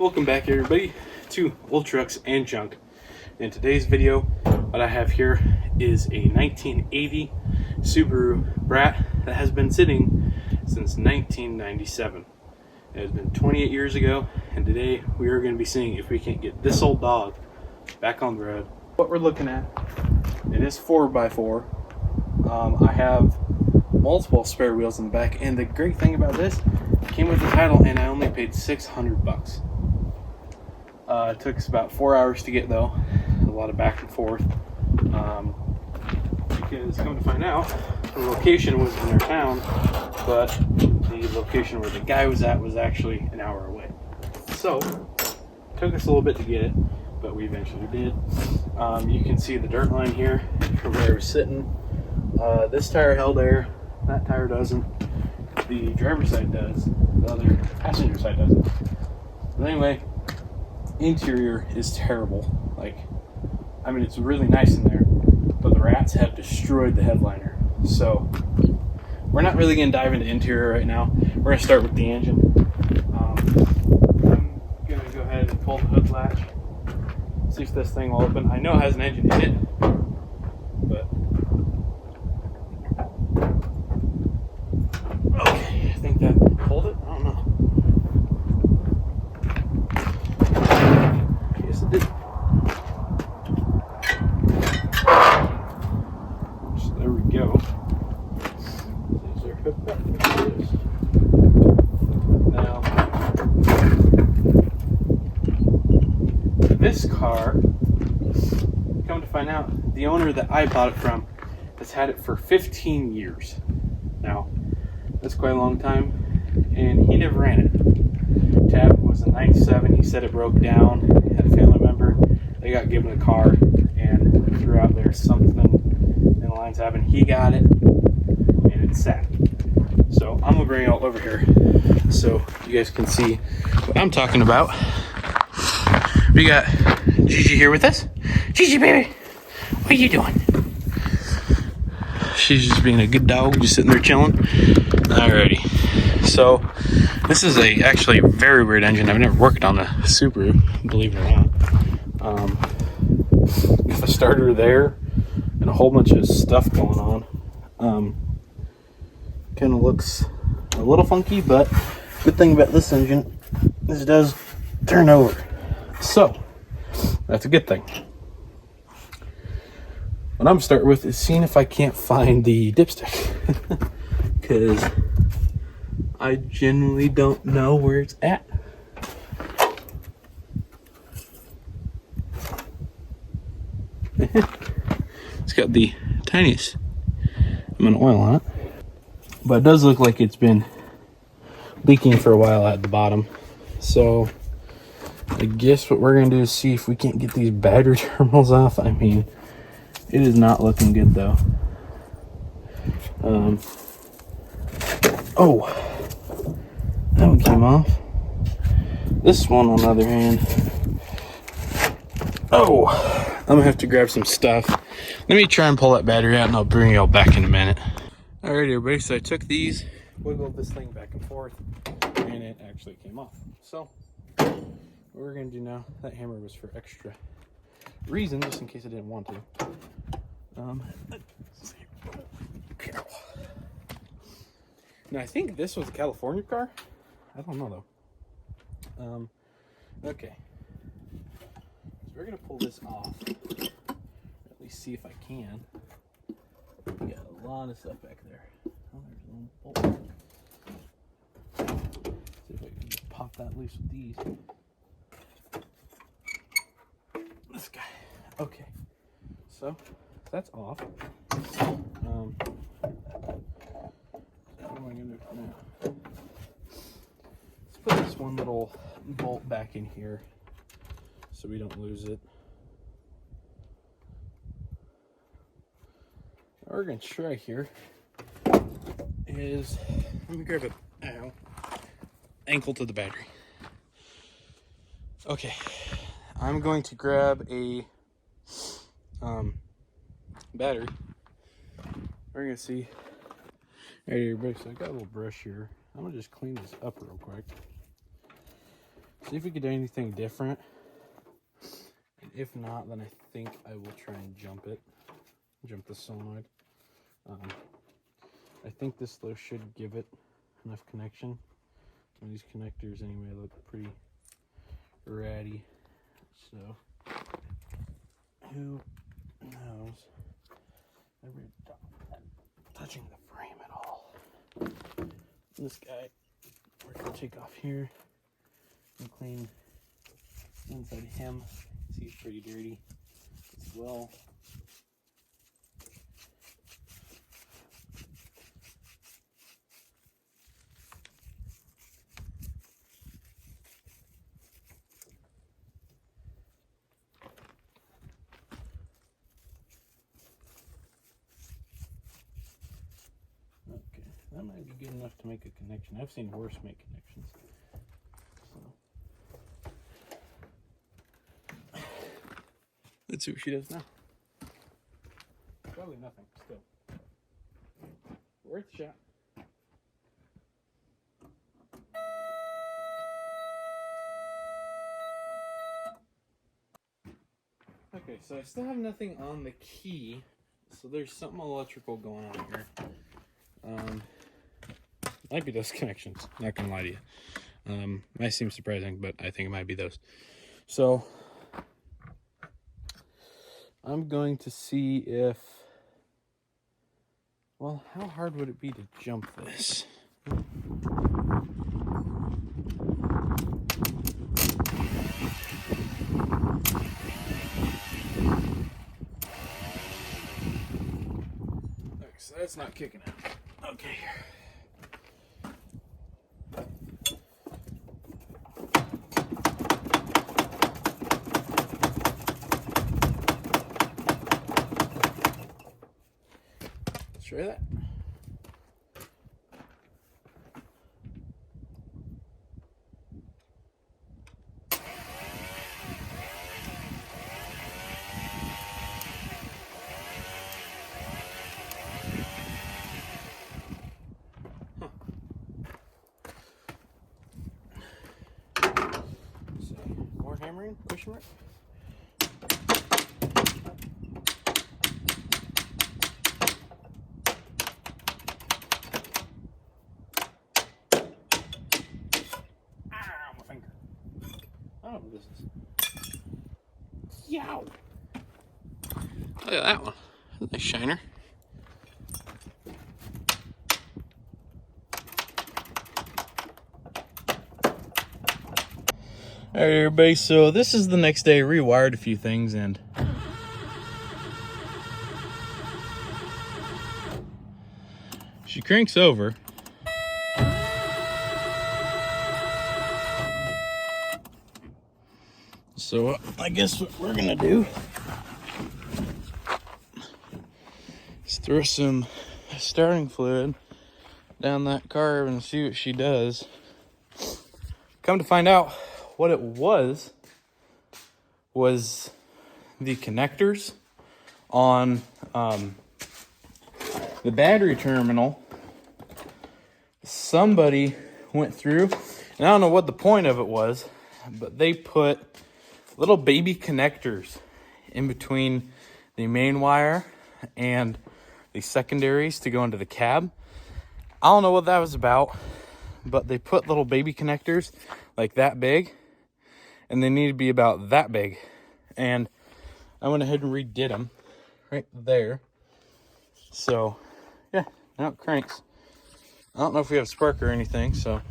Welcome back everybody to Old Trucks and Junk. In today's video, what I have here is a 1980 Subaru Brat that has been sitting since 1997. It has been 28 years ago, and today we are going to be seeing if we can't get this old dog back on the road. What we're looking at, it is 4x4. I have multiple spare wheels in the back, and the great thing about this, it came with the title and I only paid $600. It took us about 4 hours to get though, a lot of back and forth, because come to find out, the location was in our town, but the location where the guy was at was actually an hour away. So, it took us a little bit to get it, but we eventually did. You can see the dirt line here from where it was sitting. This tire held air, that tire doesn't. The driver's side does, the other passenger side doesn't. But anyway, interior is terrible. I mean, it's really nice in there, but the rats have destroyed the headliner. So we're not really going to dive into interior right now. We're going to start with the engine. I'm going to go ahead and pull the hood latch, see if this thing will open. I know it has an engine in it, but okay, I think that pulled it. I don't know. Yes, it did. So there we go. These are hooked up. There it is. Now, this car, come to find out, the owner that I bought it from has had it for 15 years. Now, that's quite a long time, and he never ran it. Tab was a 97. He said it broke down. Had a family member. They got given a car and threw out there something in the lines happened. He got it, and it sat. So I'm gonna bring it all over here so you guys can see what I'm talking about. We got Gigi here with us. Gigi, baby, what are you doing? She's just being a good dog, just sitting there chilling. Alrighty, so this is actually a very weird engine. I've never worked on a Subaru, believe it or not. Got a starter there and a whole bunch of stuff going on. Kind of looks a little funky, but good thing about this engine is it does turn over, so that's a good thing. What I'm starting with is seeing if I can't find the dipstick, because I genuinely don't know where it's at. It's got the tiniest amount of oil on it, but it does look like it's been leaking for a while at the bottom. So I guess what we're gonna do is see if we can't get these battery terminals off. I mean, it is not looking good though. Oh, that one came off. This one, on the other hand, oh, I'm gonna have to grab some stuff. Let me try and pull that battery out, and I'll bring y'all back in a minute. Alright, everybody, so I took these, wiggled this thing back and forth, and it actually came off. So what we're gonna do now, that hammer was for extra reason, just in case I didn't want to. Let's see. Now, I think this was a California car. I don't know though. Okay. So we're gonna pull this off. At least see if I can. We got a lot of stuff back there. Oh, there's one bolt. See if I can just pop that loose with these. This guy. Okay. So that's off. What am I gonna do now? Let's put this one little bolt back in here so we don't lose it. What we're gonna try here is, let me grab a ankle to the battery. Okay, I'm going to grab a battery. We're gonna see. Alright, everybody, so I got a little brush here. I'm gonna just clean this up real quick. See if we could do anything different. And if not, then I think I will try and jump the solenoid. I think this though should give it enough connection. And these connectors anyway look pretty ratty. So who knows? Never touching the frame at all. This guy, we're gonna take off here and clean inside him. See, he's pretty dirty as well. Okay, that might be good enough to make a connection. I've seen worse make connections. Let's see what she does now. Probably nothing, still. Worth a shot. Okay, so I still have nothing on the key, so there's something electrical going on here. Might be those connections, not gonna lie to you. Might seem surprising, but I think it might be those. So I'm going to see if, well, how hard would it be to jump this? Okay, so that's not kicking out. Okay. Try that. So, more hammering, question mark. Oh, this is. Yow! Look at that one. Nice shiner. Alright, everybody, so this is the next day. Rewired a few things and she cranks over. So I guess what we're gonna do is throw some starting fluid down that carb and see what she does. Come to find out, what it was the connectors on the battery terminal. Somebody went through, and I don't know what the point of it was, but they put little baby connectors in between the main wire and the secondaries to go into the cab. I don't know what that was about, but they put little baby connectors like that big, and they need to be about that big. And I went ahead and redid them right there. So yeah, now it cranks. I don't know if we have a spark or anything, so.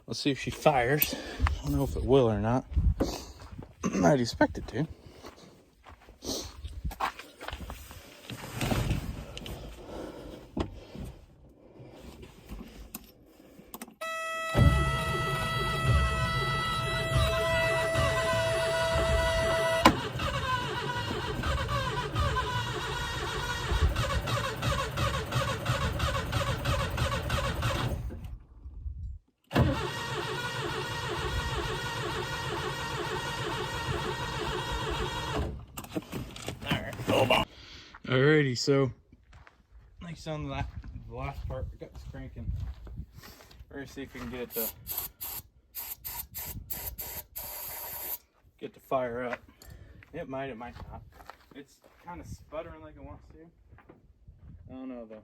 Let's see if she fires. I don't know if it will or not. I'd expect it to. Alrighty, so nice sound of that the last part. I got this cranking. We're gonna see if we can get it to fire up. It might not. It's kind of sputtering like it wants to. I don't know though.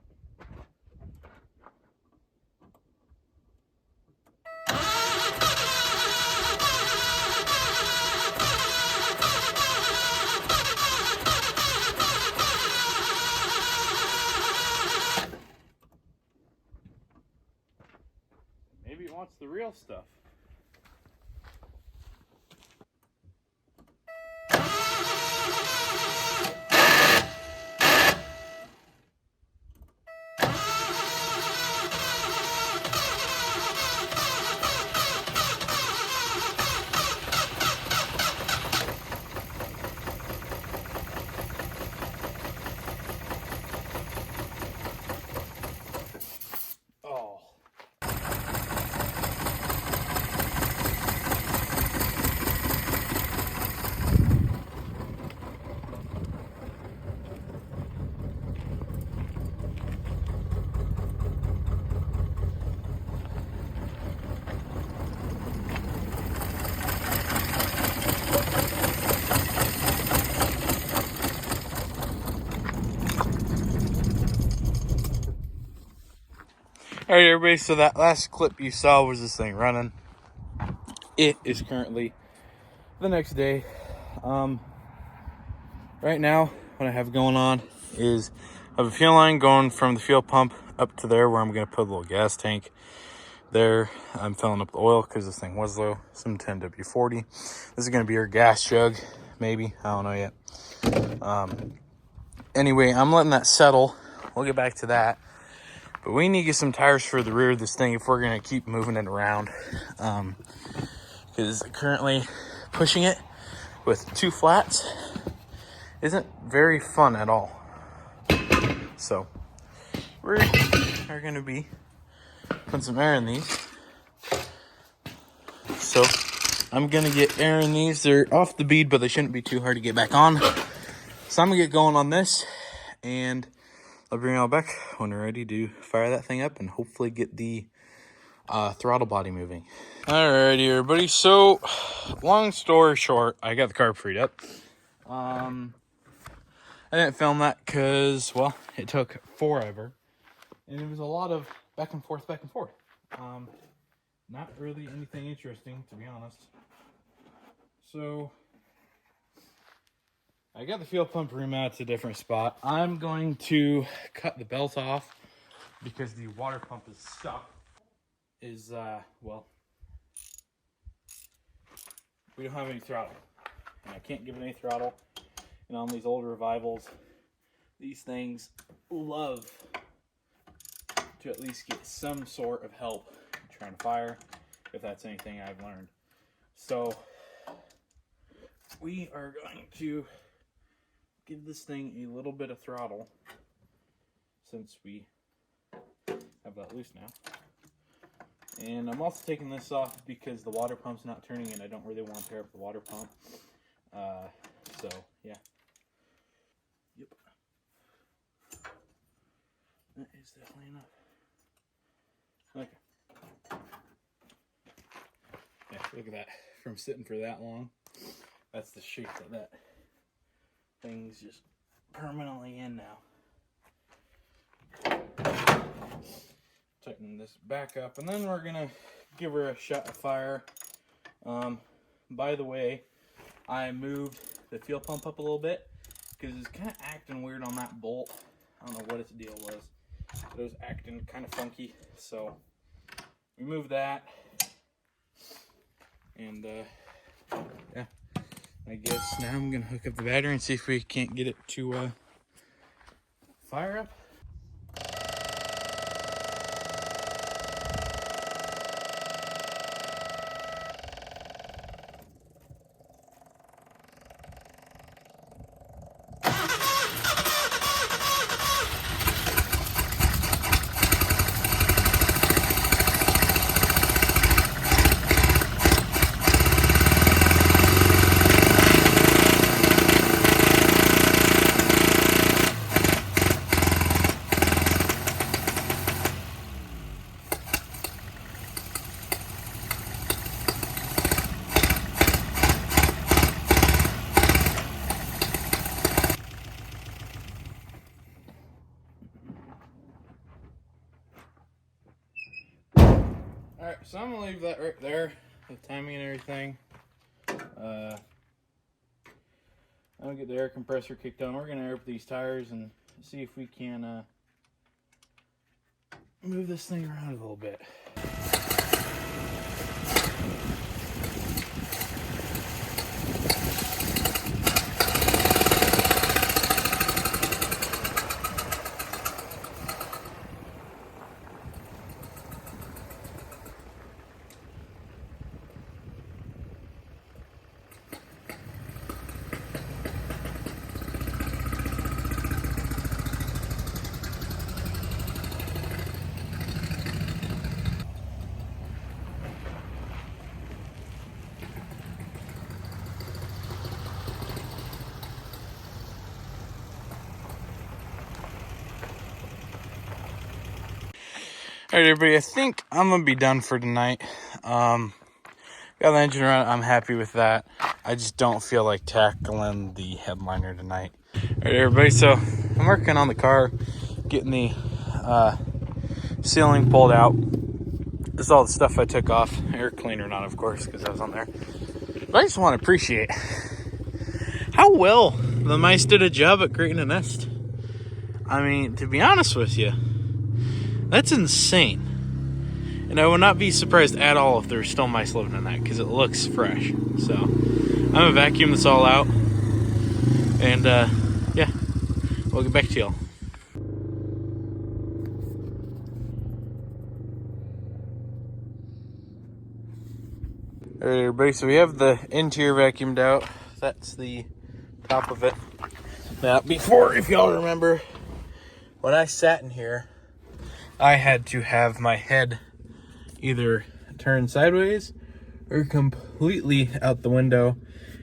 Maybe it wants the real stuff. Oh. Alright everybody, so that last clip you saw was this thing running. It is currently the next day. Right now what I have going on is I have a fuel line going from the fuel pump up to there where I'm going to put a little gas tank there. I'm filling up the oil because this thing was low, some 10W40. This is going to be our gas jug, maybe, I don't know yet. Anyway, I'm letting that settle. We'll get back to that. But we need to get some tires for the rear of this thing if we're going to keep moving it around. Because currently pushing it with two flats isn't very fun at all. So we are going to be putting some air in these. So I'm going to get air in these. They're off the bead, but they shouldn't be too hard to get back on. So I'm going to get going on this, and I'll bring it all back when we're ready to fire that thing up and hopefully get the throttle body moving. Alrighty, everybody. So, long story short, I got the carb freed up. I didn't film that because, well, it took forever. And it was a lot of back and forth, back and forth. Not really anything interesting, to be honest. So, I got the fuel pump remounted to a different spot. I'm going to cut the belt off because the water pump is stuck. Well, we don't have any throttle. And I can't give it any throttle. And on these older revivals, these things love to at least get some sort of help trying to fire, if that's anything I've learned. So, we are going to give this thing a little bit of throttle since we have that loose now. And I'm also taking this off because the water pump's not turning and I don't really want to tear up the water pump. So yeah. Yep. That is definitely enough. Okay. Yeah, look at that. From sitting for that long, that's the shape of that thing's just permanently in now. Tighten this back up, and then we're gonna give her a shot of fire. By the way, I moved the fuel pump up a little bit because it's kind of acting weird on that bolt. I don't know what its deal was, but it was acting kind of funky. So we moved that, and yeah. I guess now I'm gonna hook up the battery and see if we can't get it to fire up. Alright, so I'm going to leave that right there, the timing and everything. I'll get the air compressor kicked on. We're going to air up these tires and see if we can move this thing around a little bit. Alright everybody, I think I'm going to be done for tonight. Got the engine running, I'm happy with that. I just don't feel like tackling the headliner tonight. Alright everybody, so I'm working on the car, getting the ceiling pulled out. This is all the stuff I took off. Air cleaner not, of course, because I was on there. But I just want to appreciate how well the mice did a job at creating a nest. I mean, to be honest with you, that's insane. And I would not be surprised at all if there were still mice living in that, because it looks fresh. So, I'm going to vacuum this all out. And, yeah, we'll get back to y'all. Alright everybody, so we have the interior vacuumed out. That's the top of it. Now, before, if y'all remember, when I sat in here, I had to have my head either turned sideways or completely out the window.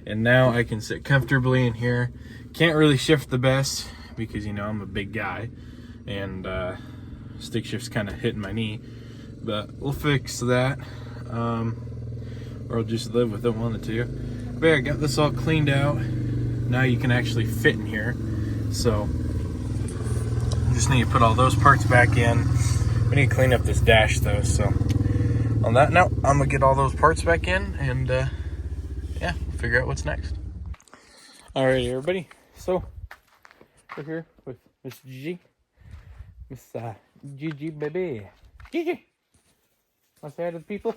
And now I can sit comfortably in here. Can't really shift the best because, you know, I'm a big guy. And stick shift's kind of hitting my knee. But we'll fix that. Or I'll just live with it, one of the two. But yeah, I got this all cleaned out. Now you can actually fit in here. So, just need to put all those parts back in. We need to clean up this dash though, so on that note, I'm gonna get all those parts back in and yeah, figure out what's next. Alright everybody, so we're here with Miss Gigi. Miss Gigi baby. Gigi! Wanna say hi to the people?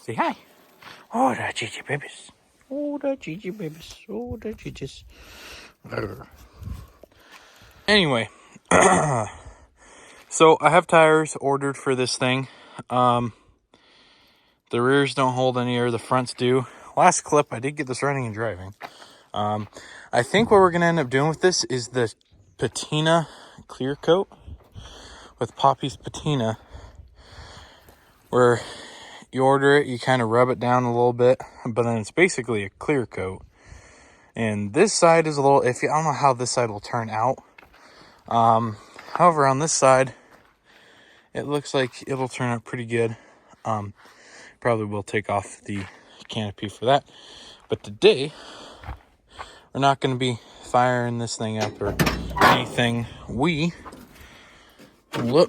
Say hi! Oh, the Gigi babies. Oh, the Gigi babies. Oh, the Gigi's. Anyway, so I have tires ordered for this thing. The rears don't hold any air, the fronts do. Last clip, I did get this running and driving. I think what we're going to end up doing with this is the patina clear coat with Poppy's patina, where you order it, you kind of rub it down a little bit, but then it's basically a clear coat. And this side is a little iffy. I don't know how this side will turn out. However, on this side, it looks like it'll turn out pretty good. Probably will take off the canopy for that. But today, we're not going to be firing this thing up or anything. Look,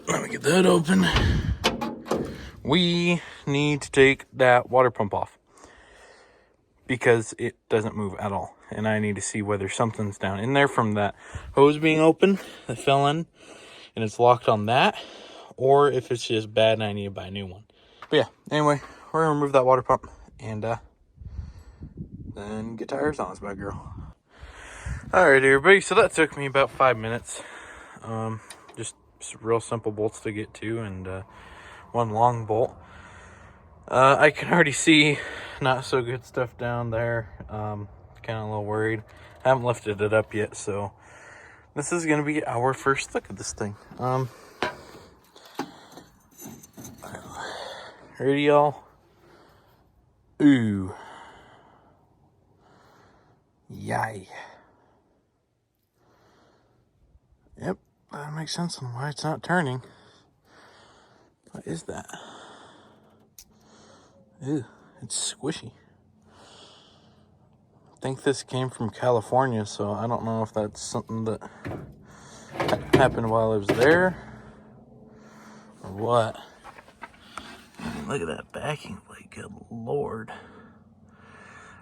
let me get that open. We need to take that water pump off because it doesn't move at all. And I need to see whether something's down in there from that hose being open that fell in and it's locked on that, or if it's just bad and I need to buy a new one. But yeah, anyway, we're gonna remove that water pump and then get tires on this bad girl. Alright everybody, so that took me about 5 minutes. Just real simple bolts to get to and one long bolt. I can already see not so good stuff down there. Kind of a little worried. I haven't lifted it up yet, so this is gonna be our first look at this thing. Ready, y'all? Ooh. Yay. Yep, that makes sense on why it's not turning. What is that? Ew, it's squishy. I think this came from California, so I don't know if that's something that happened while I was there or what. Look at that backing plate, good lord.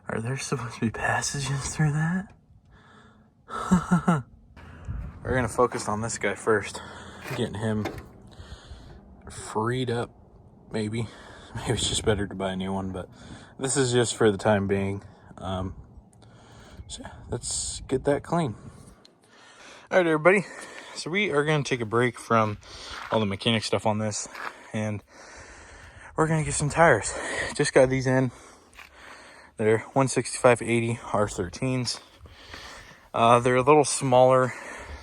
Are there supposed to be passages through that? We're gonna focus on this guy first. Getting him freed up, maybe. Maybe it's just better to buy a new one, but this is just for the time being. So yeah, let's get that clean. All right, everybody. So we are gonna take a break from all the mechanic stuff on this, and we're gonna get some tires. Just got these in. They're 165/80 R13s. They're a little smaller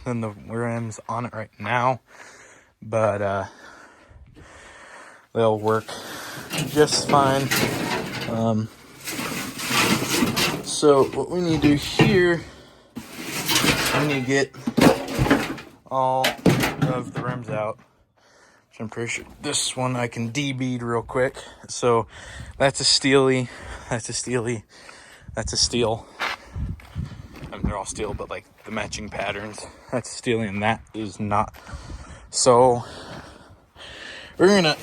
than the rims on it right now, but they'll work just fine. So what we need to do here, we need to get all of the rims out. So I'm pretty sure this one I can de-bead real quick. So that's a steely, that's a steely, that's a steel. I mean, they're all steel, but like the matching patterns. That's a steely, and that is not. So we're gonna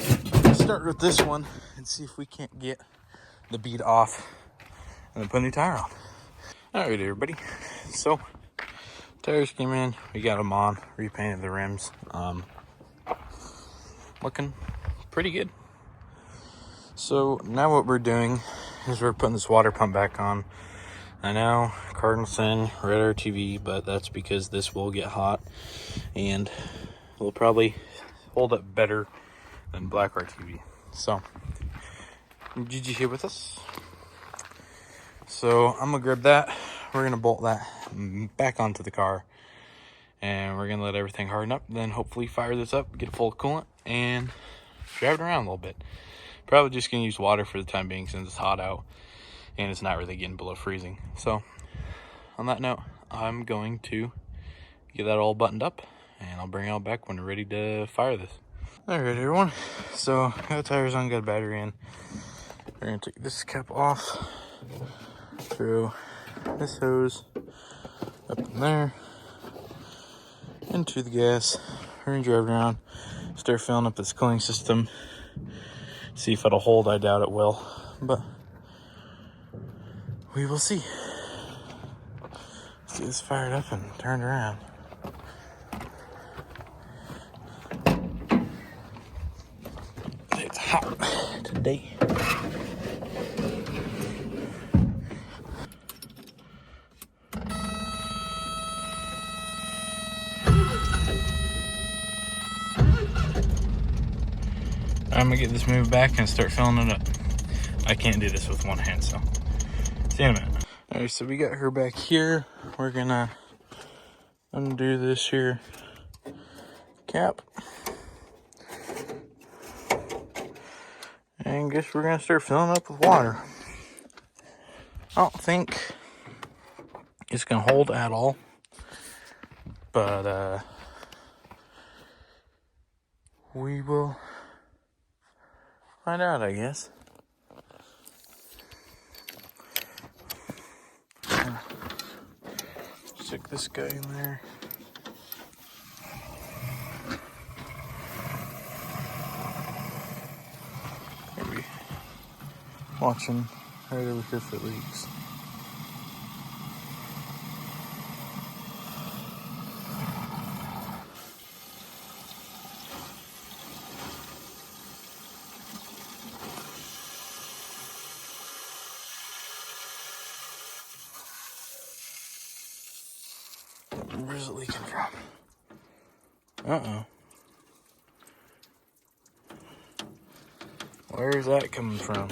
start with this one and see if we can't get the bead off and then put a new tire on. All right, everybody. So tires came in, we got them on, repainted the rims. Looking pretty good. So now what we're doing is we're putting this water pump back on. I know Cardinal Sin, Red RTV, but that's because this will get hot and will probably hold up better than Black RTV. So, GG here with us. So I'm gonna grab that. We're gonna bolt that back onto the car, and we're gonna let everything harden up. Then hopefully fire this up, get it full of coolant, and drive it around a little bit. Probably just gonna use water for the time being since it's hot out and it's not really getting below freezing. So on that note, I'm going to get that all buttoned up, and I'll bring it all back when we're ready to fire this. All right, everyone. So got the tires on, got a battery in. We're gonna take this cap off, through this hose up in there into the gas. We're gonna drive around, start filling up this cooling system. See if it'll hold. I doubt it will, but we will see. Let's get this fired up and turned around. It's hot today. I'm gonna get this moved back and start filling it up. I can't do this with one hand, so see you in a minute. All right, so we got her back here. We're gonna undo this here cap, and guess we're gonna start filling up with water. I don't think it's gonna hold at all, but we will find out, I guess. Stick this guy in there. Maybe watching right over here if it leaks. Where's it leaking from? Uh-oh. Where's that coming from?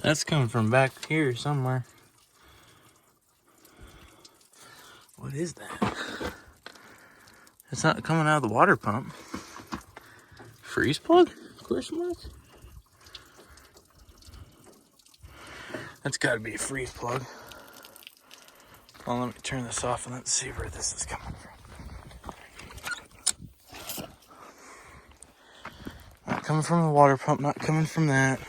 That's coming from back here somewhere. What is that? It's not coming out of the water pump. Freeze plug? Question mark? That's gotta be a freeze plug. Well, let me turn this off and let's see where this is coming from. Not coming from the water pump, not coming from that.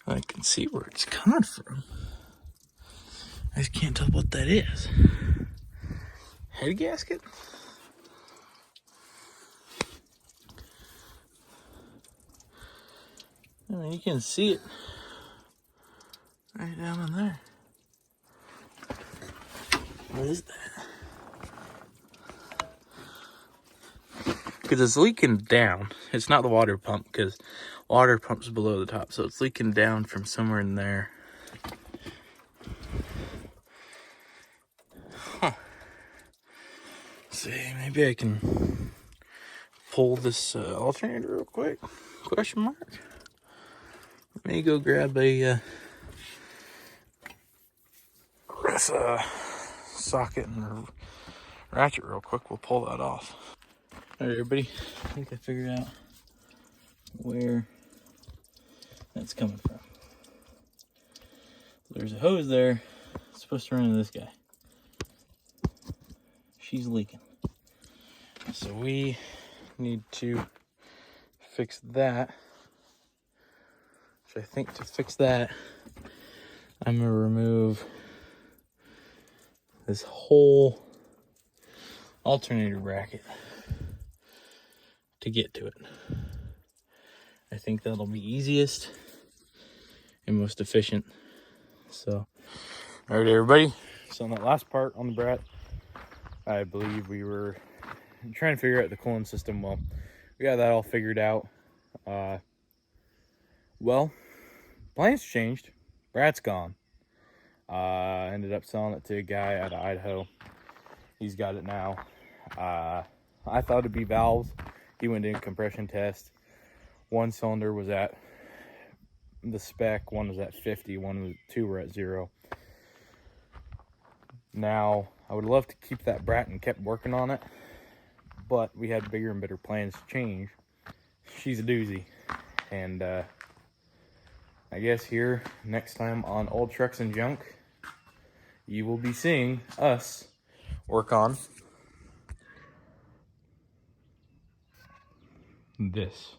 I can see where it's coming from. just can't tell what that is. Head gasket? I mean, you can see it right down in there. What is that? Because it's leaking down. It's not the water pump, because water pump's below the top, so it's leaking down from somewhere in there. Huh. See, maybe I can pull this alternator real quick. Question mark. Let me go grab a this socket and ratchet real quick. We'll pull that off. All right, everybody. I think I figured out where that's coming from. There's a hose there. It's supposed to run into this guy. She's leaking. So we need to fix that. So I think to fix that, I'm gonna remove this whole alternator bracket to get to it. I think that'll be easiest and most efficient. So, all right, everybody. So on that last part on the brat, I believe we were trying to figure out the cooling system. Well, we got that all figured out. Well, plans changed. Brat's gone. Ended up selling it to a guy out of Idaho. He's got it now. I thought it'd be valves. He went in compression test. One cylinder was at the spec, one was at 50, two were at 0. Now, I would love to keep that brat and kept working on it, but we had bigger and better plans to change. She's a doozy. And I guess here, next time on Old Trucks and Junk, you will be seeing us work on this.